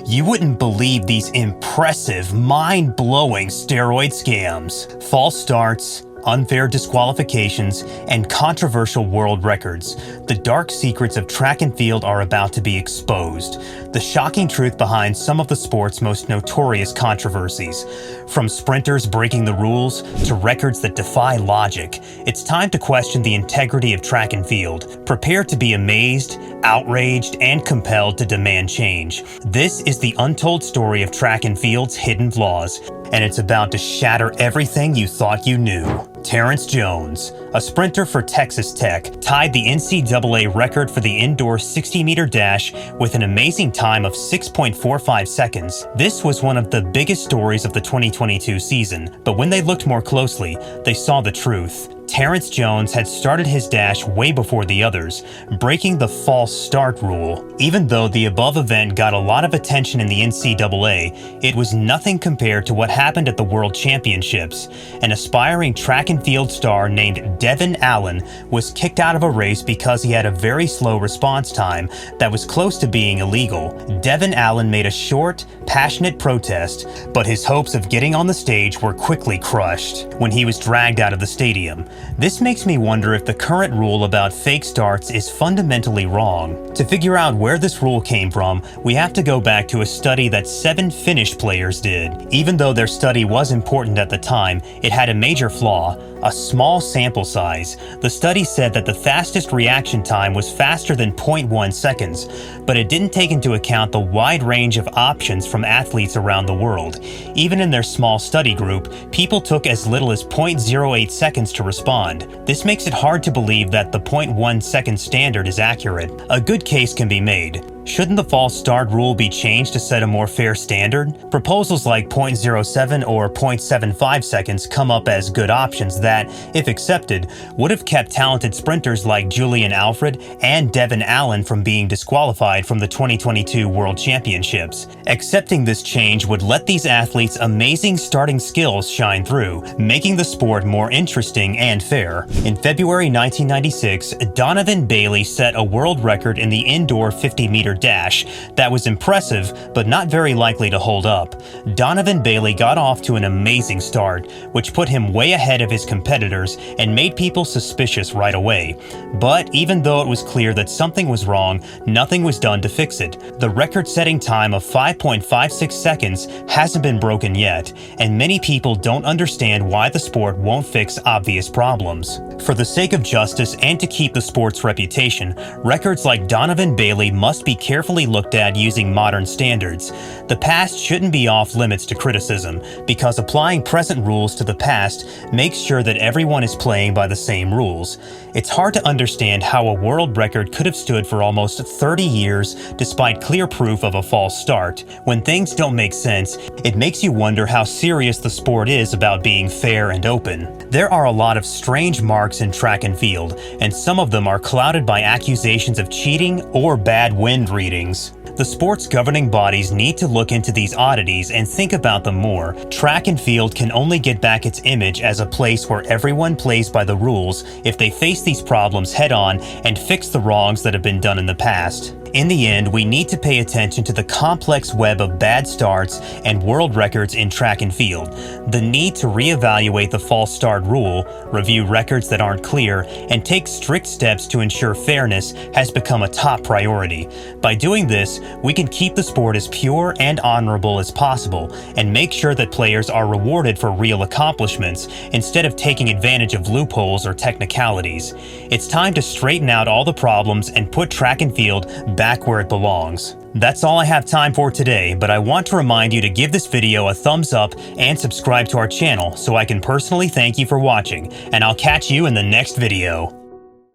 You wouldn't believe these impressive, mind-blowing steroid scams, false starts, unfair disqualifications, and controversial world records. The dark secrets of track and field are about to be exposed. The shocking truth behind some of the sport's most notorious controversies. From sprinters breaking the rules to records that defy logic, it's time to question the integrity of track and field. Prepare to be amazed, outraged, and compelled to demand change. This is the untold story of track and field's hidden flaws, and it's about to shatter everything you thought you knew. Terrence Jones, a sprinter for Texas Tech, tied the NCAA record for the indoor 60-meter dash with an amazing time of 6.45 seconds. This was one of the biggest stories of the 2022 season, but when they looked more closely, they saw the truth. Terrence Jones had started his dash way before the others, breaking the false start rule. Even though the above event got a lot of attention in the NCAA, it was nothing compared to what happened at the World Championships. An aspiring track and field star named Devon Allen was kicked out of a race because he had a very slow response time that was close to being illegal. Devon Allen made a short, passionate protest, but his hopes of getting on the stage were quickly crushed when he was dragged out of the stadium. This makes me wonder if the current rule about fake starts is fundamentally wrong. To figure out where this rule came from, we have to go back to a study that 7 Finnish players did. Even though their study was important at the time, it had a major flaw: a small sample size. The study said that the fastest reaction time was faster than 0.1 seconds, but it didn't take into account the wide range of options from athletes around the world. Even in their small study group, people took as little as 0.08 seconds to respond. This makes it hard to believe that the 0.1 second standard is accurate. A good case can be made. Shouldn't the false start rule be changed to set a more fair standard? Proposals like 0.07 or 0.75 seconds come up as good options that, if accepted, would have kept talented sprinters like Julian Alfred and Devon Allen from being disqualified from the 2022 World Championships. Accepting this change would let these athletes' amazing starting skills shine through, making the sport more interesting and fair. In February 1996, Donovan Bailey set a world record in the indoor 50-meter dash that was impressive but not very likely to hold up. Donovan Bailey got off to an amazing start, which put him way ahead of his competitors and made people suspicious right away. But even though it was clear that something was wrong, nothing was done to fix it. The record-setting time of 5.56 seconds hasn't been broken yet, and many people don't understand why the sport won't fix obvious problems. For the sake of justice and to keep the sport's reputation, records like Donovan Bailey must be carefully looked at using modern standards. The past shouldn't be off limits to criticism, because applying present rules to the past makes sure that everyone is playing by the same rules. It's hard to understand how a world record could have stood for almost 30 years despite clear proof of a false start. When things don't make sense, it makes you wonder how serious the sport is about being fair and open. There are a lot of strange marks in track and field, and some of them are clouded by accusations of cheating or bad wind readings. The sport's governing bodies need to look into these oddities and think about them more. Track and field can only get back its image as a place where everyone plays by the rules if they face these problems head-on and fix the wrongs that have been done in the past. In the end, we need to pay attention to the complex web of bad starts and world records in track and field. The need to reevaluate the false start rule, review records that aren't clear, and take strict steps to ensure fairness has become a top priority. By doing this, we can keep the sport as pure and honorable as possible and make sure that players are rewarded for real accomplishments instead of taking advantage of loopholes or technicalities. It's time to straighten out all the problems and put track and field back where it belongs. That's all I have time for today, but I want to remind you to give this video a thumbs up and subscribe to our channel so I can personally thank you for watching, and I'll catch you in the next video.